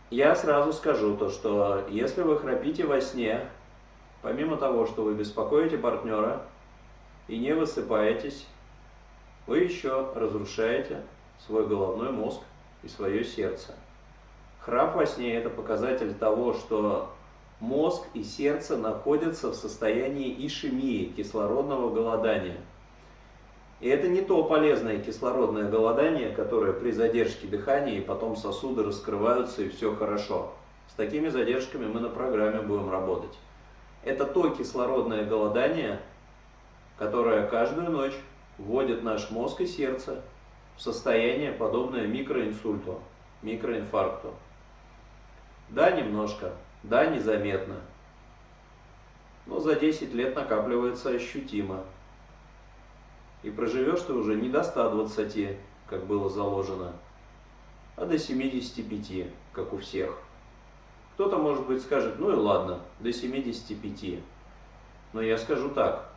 Я сразу скажу то, что если вы храпите во сне, помимо того, что вы беспокоите партнера и не высыпаетесь, вы еще разрушаете свой головной мозг и свое сердце. Храп во сне – это показатель того, что мозг и сердце находятся в состоянии ишемии, кислородного голодания. И это не то полезное кислородное голодание, которое при задержке дыхания, и потом сосуды раскрываются и все хорошо. С такими задержками мы на программе будем работать. Это то кислородное голодание, которое каждую ночь вводит наш мозг и сердце в состояние, подобное микроинсульту, микроинфаркту. Да, немножко, да, незаметно, но за 10 лет накапливается ощутимо. И проживешь ты уже не до 120, как было заложено, а до 75, как у всех. Кто-то, может быть, скажет, ну и ладно, до 75. Но я скажу так,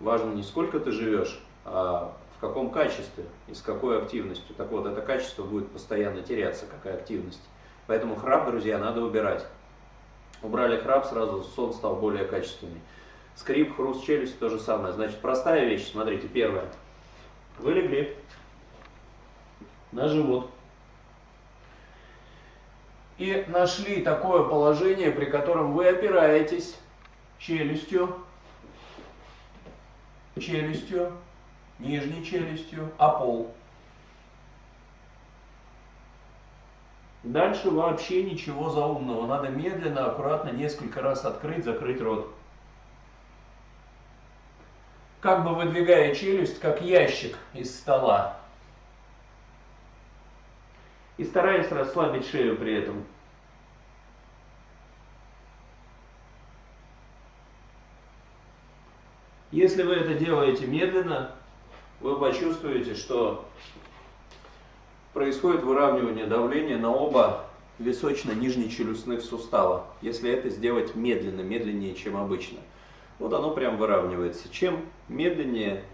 важно не сколько ты живешь, а в каком качестве и с какой активностью. Так вот, это качество будет постоянно теряться, какая активность. Поэтому храп, друзья, надо убирать. Убрали храп, сразу сон стал более качественный. Скрип, хруст челюсти, то же самое. Значит, простая вещь, смотрите, первое. Вы легли на живот и нашли такое положение, при котором вы опираетесь челюстью, нижней челюстью о пол. Дальше вообще ничего заумного. Надо медленно, аккуратно, несколько раз открыть, закрыть рот. Как бы выдвигая челюсть, как ящик из стола. И стараясь расслабить шею при этом. Если вы это делаете медленно, вы почувствуете, что происходит выравнивание давления на оба височно-нижнечелюстных сустава. Если это сделать медленно, медленнее, чем обычно. Вот оно прям выравнивается. Чем медленнее,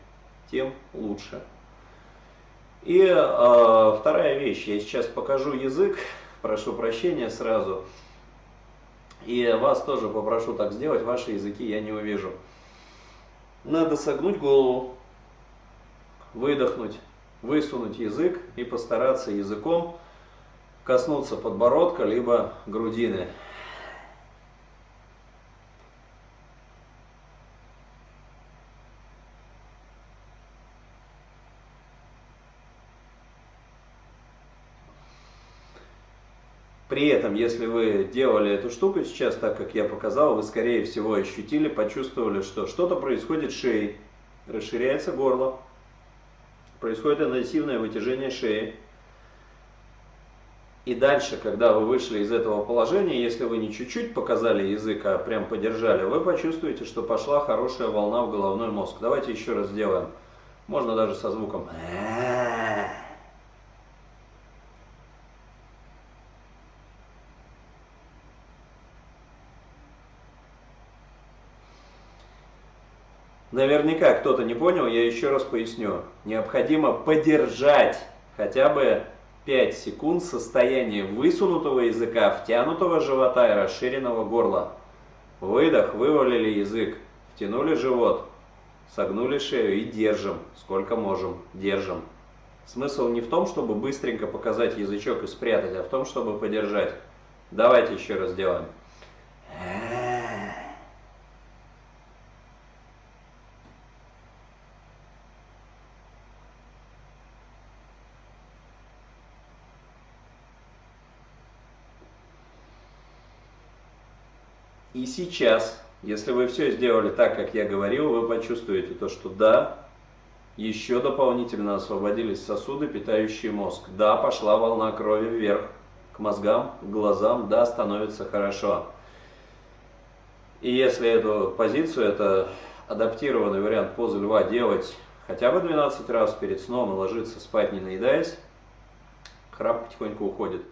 тем лучше. И вторая вещь. Я сейчас покажу язык. Прошу прощения сразу. И вас тоже попрошу так сделать. Ваши языки я не увижу. Надо согнуть голову, выдохнуть, высунуть язык и постараться языком коснуться подбородка либо грудины. При этом, если вы делали эту штуку сейчас, так как я показал, вы скорее всего ощутили, почувствовали, что что-то происходит с шеей, расширяется горло, происходит интенсивное вытяжение шеи. И дальше, когда вы вышли из этого положения, если вы не чуть-чуть показали язык, а прям подержали, вы почувствуете, что пошла хорошая волна в головной мозг. Давайте еще раз сделаем. Можно даже со звуком. Наверняка кто-то не понял, я еще раз поясню. Необходимо подержать хотя бы 5 секунд состояние высунутого языка, втянутого живота и расширенного горла. Выдох, вывалили язык, втянули живот, согнули шею и держим, сколько можем, держим. Смысл не в том, чтобы быстренько показать язычок и спрятать, а в том, чтобы подержать. Давайте еще раз сделаем. И сейчас, если вы все сделали так, как я говорил, вы почувствуете то, что да, еще дополнительно освободились сосуды, питающие мозг. Да, пошла волна крови вверх, к мозгам, к глазам, да, становится хорошо. И если эту позицию, это адаптированный вариант позы льва делать хотя бы 12 раз перед сном и ложиться спать не наедаясь, храп потихоньку уходит.